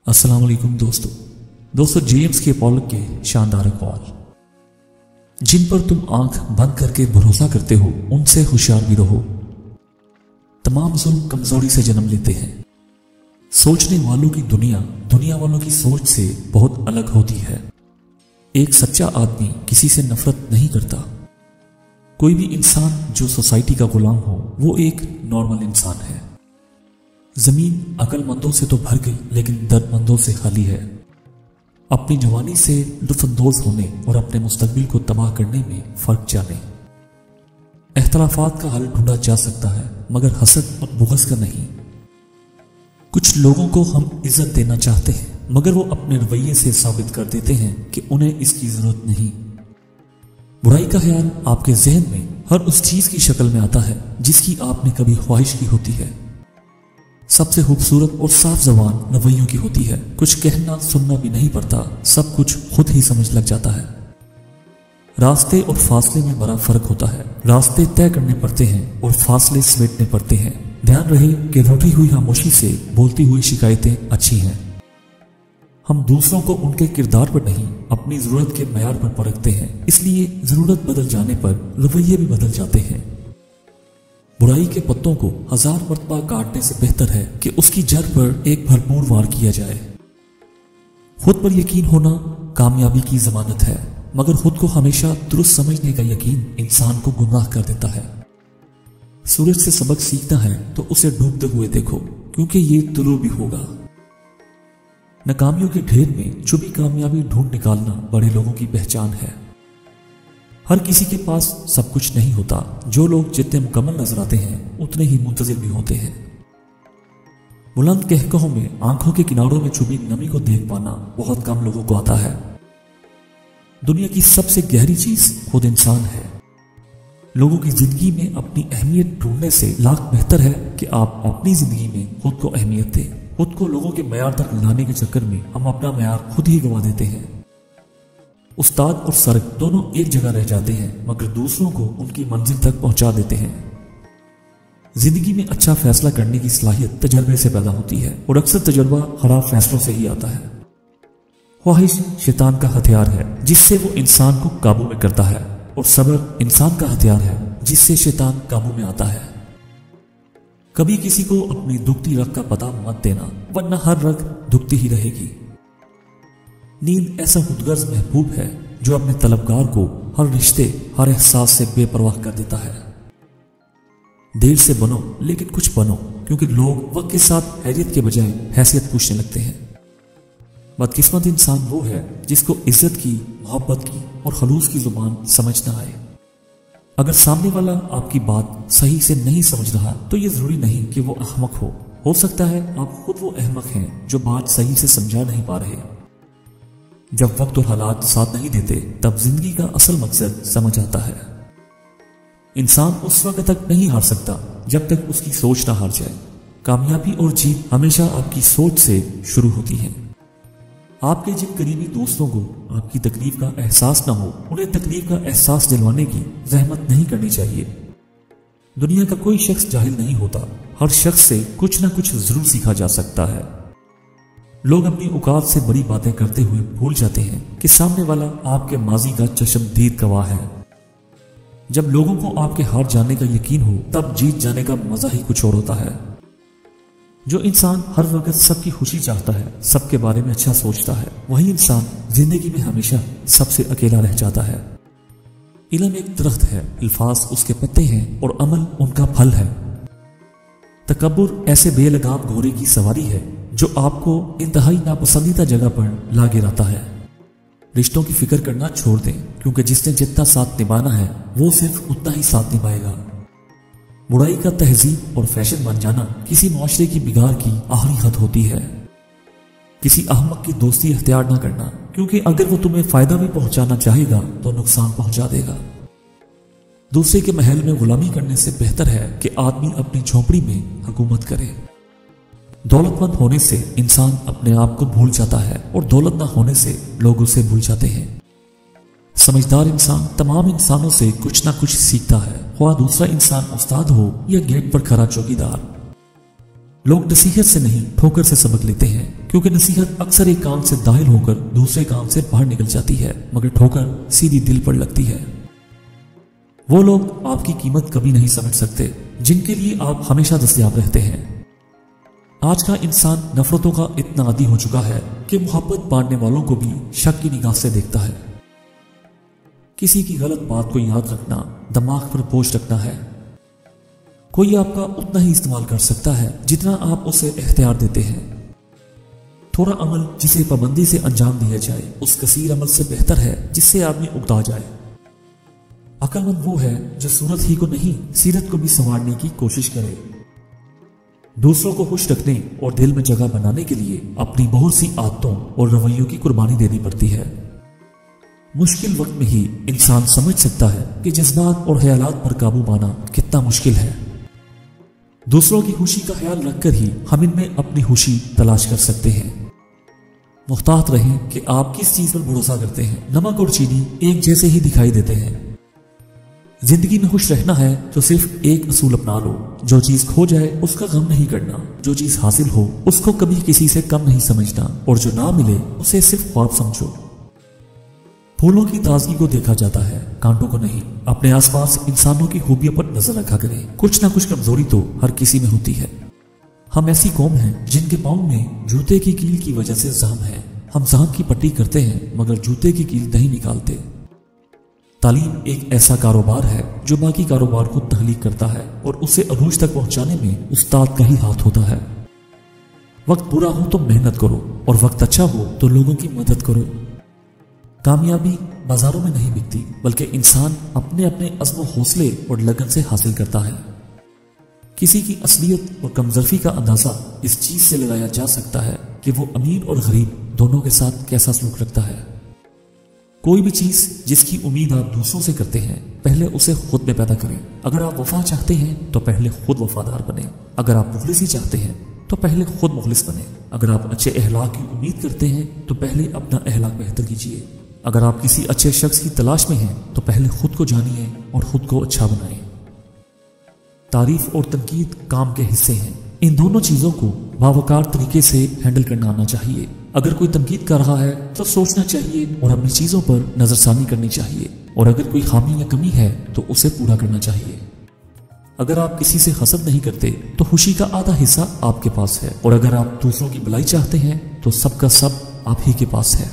अस्सलाम वालेकुम दोस्तों जेम्स के पॉलक के शानदार अक़वाल, जिन पर तुम आंख बंद करके भरोसा करते हो उनसे होशियार भी रहो। तमाम जुल्म कमजोरी से जन्म लेते हैं। सोचने वालों की दुनिया वालों की सोच से बहुत अलग होती है। एक सच्चा आदमी किसी से नफरत नहीं करता। कोई भी इंसान जो सोसाइटी का गुलाम हो वो एक नॉर्मल इंसान है। जमीन अक्लमंदों से तो भर गई लेकिन दर्दमंदों से खाली है। अपनी जवानी से लुत्फअंदोज होने और अपने मुस्तकबिल को तबाह करने में फर्क जाने। इख्तलाफात का हल ढूंढा जा सकता है मगर हसद और बुग़्ज़ का नहीं। कुछ लोगों को हम इज्जत देना चाहते हैं मगर वो अपने रवैये से साबित कर देते हैं कि उन्हें इसकी जरूरत नहीं। बुराई का ख्याल आपके जहन में हर उस चीज की शक्ल में आता है जिसकी आपने कभी ख्वाहिश की होती है। सबसे खूबसूरत और साफ जबान रवैयों की होती है। कुछ कहना सुनना भी नहीं पड़ता, सब कुछ खुद ही समझ लग जाता है। रास्ते और फासले में बड़ा फर्क होता है। रास्ते तय करने पड़ते हैं और फासले समेटने पड़ते हैं। ध्यान रहे कि रूठी हुई खामोशी से बोलती हुई शिकायतें अच्छी हैं। हम दूसरों को उनके किरदार पर नहीं अपनी जरूरत के मयार पर परखते हैं, इसलिए जरूरत बदल जाने पर रवैये भी बदल जाते हैं। बुराई के पत्तों को 1000 मरतबा काटने से बेहतर है कि उसकी जड़ पर एक भरपूर वार किया जाए। खुद पर यकीन होना कामयाबी की जमानत है मगर खुद को हमेशा दुरुस्त समझने का यकीन इंसान को गुमराह कर देता है। सूरज से सबक सीखना है तो उसे डूबते हुए देखो क्योंकि ये तुलू भी होगा। नाकामियों के ढेर में छुपी कामयाबी ढूंढ निकालना बड़े लोगों की पहचान है। हर किसी के पास सब कुछ नहीं होता। जो लोग जितने मुकम्मल नजर आते हैं उतने ही मुंतजिर भी होते हैं। बुलंद कहकहों में आंखों के किनारों में छुपी नमी को देख पाना बहुत कम लोगों को आता है। दुनिया की सबसे गहरी चीज खुद इंसान है। लोगों की जिंदगी में अपनी अहमियत ढूंढने से लाख बेहतर है कि आप अपनी जिंदगी में खुद को अहमियत दें। खुद को लोगों के मयार तक लाने के चक्कर में हम अपना मयार खुद ही गंवा देते हैं। उस्ताद और सरक दोनों एक जगह रह जाते हैं मगर दूसरों को उनकी मंजिल तक पहुंचा देते हैं। जिंदगी में अच्छा फैसला करने की सलाहियत तजर्बे से पैदा होती है और अक्सर तजर्बा खराब फैसलों से ही आता है। ख्वाहिश शैतान का हथियार है जिससे वो इंसान को काबू में करता है और सब्र इंसान का हथियार है जिससे शैतान काबू में आता है। कभी किसी को अपनी दुखती रग का पता मत देना वरना हर रग दुखती ही रहेगी। नींद ऐसा खुदगर्ज महबूब है जो अपने तलबगार को हर रिश्ते हर एहसास से बेपरवाह कर देता है। देर से बनो लेकिन कुछ बनो क्योंकि लोग वक्त के साथ हैरियत के बजाय हैसियत पूछने लगते हैं। बदकिस्मत इंसान वो है जिसको इज्जत की, मोहब्बत की और खलूस की जुबान समझ ना आए। अगर सामने वाला आपकी बात सही से नहीं समझ रहा तो ये जरूरी नहीं कि वो अहमक हो सकता है आप खुद वो अहमक हैं जो बात सही से समझा नहीं पा रहे। जब वक्त और हालात साथ नहीं देते तब जिंदगी का असल मकसद समझ आता है। इंसान उस वक्त तक नहीं हार सकता जब तक उसकी सोच ना हार जाए। कामयाबी और जीत हमेशा आपकी सोच से शुरू होती है। आपके जिन करीबी दोस्तों को आपकी तकलीफ का एहसास ना हो उन्हें तकलीफ का एहसास दिलवाने की जहमत नहीं करनी चाहिए। दुनिया का कोई शख्स जाहिल नहीं होता। हर शख्स से कुछ ना कुछ जरूर सीखा जा सकता है। लोग अपनी औकात से बड़ी बातें करते हुए भूल जाते हैं कि सामने वाला आपके माजी का चश्मदीद गवाह है। जब लोगों को आपके हार जाने का यकीन हो तब जीत जाने का मजा ही कुछ और होता है। जो इंसान हर वक्त सबकी खुशी चाहता है, सबके बारे में अच्छा सोचता है, वही इंसान जिंदगी में हमेशा सबसे अकेला रह जाता है। इल्म एक दरख्त है, अल्फाज उसके पत्ते हैं और अमल उनका फल है। तकब्बुर ऐसे बेलगाम घोड़े की सवारी है जो आपको इंतहाई नापसंदीदा जगह पर ला गिराता है। रिश्तों की फिक्र करना छोड़ दें क्योंकि जिसने जितना साथ निभाना है वो सिर्फ उतना ही साथ निभाएगा। बुराई का तहजीब और फैशन बन जाना किसी मुआशरे की बिगाड़ की आखिरी हद होती है। किसी अहमक की दोस्ती इख्तियार ना करना क्योंकि अगर वो तुम्हें फायदा भी पहुंचाना चाहेगा तो नुकसान पहुंचा देगा। दूसरे के महल में गुलामी करने से बेहतर है कि आदमी अपनी झोपड़ी में हुकूमत करे। दौलतमंद होने से इंसान अपने आप को भूल जाता है और दौलत ना होने से लोग उसे भूल जाते हैं। समझदार इंसान तमाम इंसानों से कुछ ना कुछ सीखता है, ख्वाह दूसरा इंसान उस्ताद हो या गेट पर खड़ा चौकीदार। لوگ نصیحت سے نہیں ٹھوکر سے سبق لیتے ہیں، کیونکہ نصیحت اکثر ایک کان سے داخل ہو کر دوسرے کان سے باہر نکل جاتی ہے، مگر ٹھوکر سیدھی دل پر لگتی ہے۔ وہ لوگ آپ کی قیمت کبھی نہیں سمجھ سکتے جن کے لیے آپ ہمیشہ دستیاب رہتے ہیں۔ آج کا انسان نفرتوں کا اتنا عادی ہو چکا ہے کہ محبت بانٹنے والوں کو بھی شک کی نگاہ سے دیکھتا ہے۔ کسی کی غلط بات کو یاد رکھنا دماغ پر بوجھ رکھنا ہے۔ کوئی آپ کا اتنا ہی استعمال کر سکتا ہے جتنا آپ اسے اختیار دیتے ہیں۔ تھوڑا عمل جسے پابندی سے انجام دیا جائے اس کثیر عمل سے بہتر ہے جس سے آدمی اکتا جائے۔ عقل مند وہ ہے جو صورت ہی کو نہیں سیرت کو بھی سنوارنے کی کوشش کرے۔ دوسروں کو خوش رکھنے اور دل میں جگہ بنانے کے لیے اپنی بہت سی عادتوں اور رویوں کی قربانی دینی پڑتی ہے۔ مشکل وقت میں ہی انسان سمجھ سکتا ہے کہ جذبات اور خیالات پر قابو پانا کتنا مشکل ہے۔ دوسروں کی خوشی کا خیال رکھ کر ہی ہم ان میں اپنی خوشی تلاش کر سکتے ہیں۔ محتاط رہیں کہ آپ کس چیز پر بھروسہ کرتے ہیں۔ نمک اور چینی ایک جیسے ہی دکھائی دیتے ہیں۔ زندگی میں خوش رہنا ہے تو صرف ایک اصول اپنا لو، جو چیز کھو جائے اس کا غم نہیں کرنا، جو چیز حاصل ہو اس کو کبھی کسی سے کم نہیں سمجھنا، اور جو نہ ملے اسے صرف خواب سمجھو۔ پھولوں کی تازگی کو دیکھا جاتا ہے، کانٹوں کو نہیں۔ اپنے آس پاس انسانوں کی خوبیوں پر نظر رکھا کریں، کچھ نہ کچھ کمزوری تو ہر کسی میں ہوتی ہے۔ ہم ایسی قوم ہیں جن کے پاؤں میں جوتے کی کیل کی وجہ سے زخم ہے۔ ہم زخم کی پٹی کرتے ہیں مگر جوتے کی کیل نہیں نکالتے۔ تعلیم ایک ایسا کاروبار ہے جو باقی کاروبار کو تخلیق کرتا ہے اور اسے عروج تک پہنچانے میں استاد کا ہی ہاتھ ہوتا ہے۔ وقت برا ہو تو محنت کرو اور وقت اچھا ہو تو لوگوں کی مدد کرو۔ کامیابی بازاروں میں نہیں بکتی بلکہ انسان اپنے اپنے عزم و حوصلے اور لگن سے حاصل کرتا ہے۔ کسی کی اصلیت اور کمزوری کا اندازہ اس چیز سے لگایا جا سکتا ہے کہ وہ امیر اور غریب دونوں کے ساتھ کیسا سلوک رکھتا ہے۔ کوئی بھی چیز جس کی امید آپ دوسروں سے کرتے ہیں پہلے اسے خود میں پیدا کریں۔ اگر آپ وفا چاہتے ہیں تو پہلے خود وفادار بنیں۔ اگر آپ مخلصی چاہتے ہیں تو پہلے خود مخلص بنیں۔ اگر آپ اچھے اخلاق کی امید کرتے ہیں تو پہلے اپنا اخلاق بہتر کیجیے۔ اگر آپ کسی اچھے شخص کی تلاش میں ہیں تو پہلے خود کو جانیے اور خود کو اچھا بنائیں۔ تعریف اور تنقید کام کے حصے ہیں۔ ان دونوں چیزوں کو باوقار طریقے سے ہینڈل کرنا آنا چاہیے۔ اگر کوئی تنقید کر رہا ہے تو سوچنا چاہیے اور اپنی چیزوں پر نظر ثانی کرنی چاہیے، اور اگر کوئی خامی یا کمی ہے تو اسے پورا کرنا چاہیے۔ اگر آپ کسی سے حسد نہیں کرتے تو خوشی کا آدھا حصہ آپ کے پاس ہے، اور اگر آپ دوسروں کی بھلائی چاہتے ہیں تو سب کا سب آپ ہی کے پاس ہے۔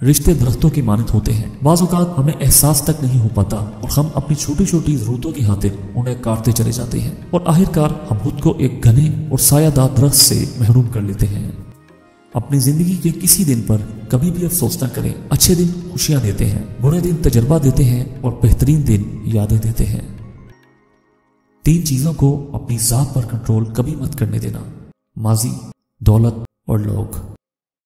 رشتے درختوں کی مانند ہوتے ہیں، بعض اوقات ہمیں احساس تک نہیں ہو پاتا اور ہم اپنی چھوٹی چھوٹی ضرورتوں کی خاطر انہیں کاٹتے چلے جاتے ہیں، اور آخرکار ہم خود کو ایک گھنے اور سایہ دار درخت سے محروم کر لیتے ہیں۔ اپنی زندگی کے کسی دن پر کبھی بھی افسوس نہ کریں۔ اچھے دن خوشیاں دیتے ہیں، برے دن تجربہ دیتے ہیں، اور بہترین دن یادیں دیتے ہیں۔ 3 چیزوں کو اپنی ذات پر کنٹرول کبھی مت کرنے دینا: ماضی، دولت اور لوگ۔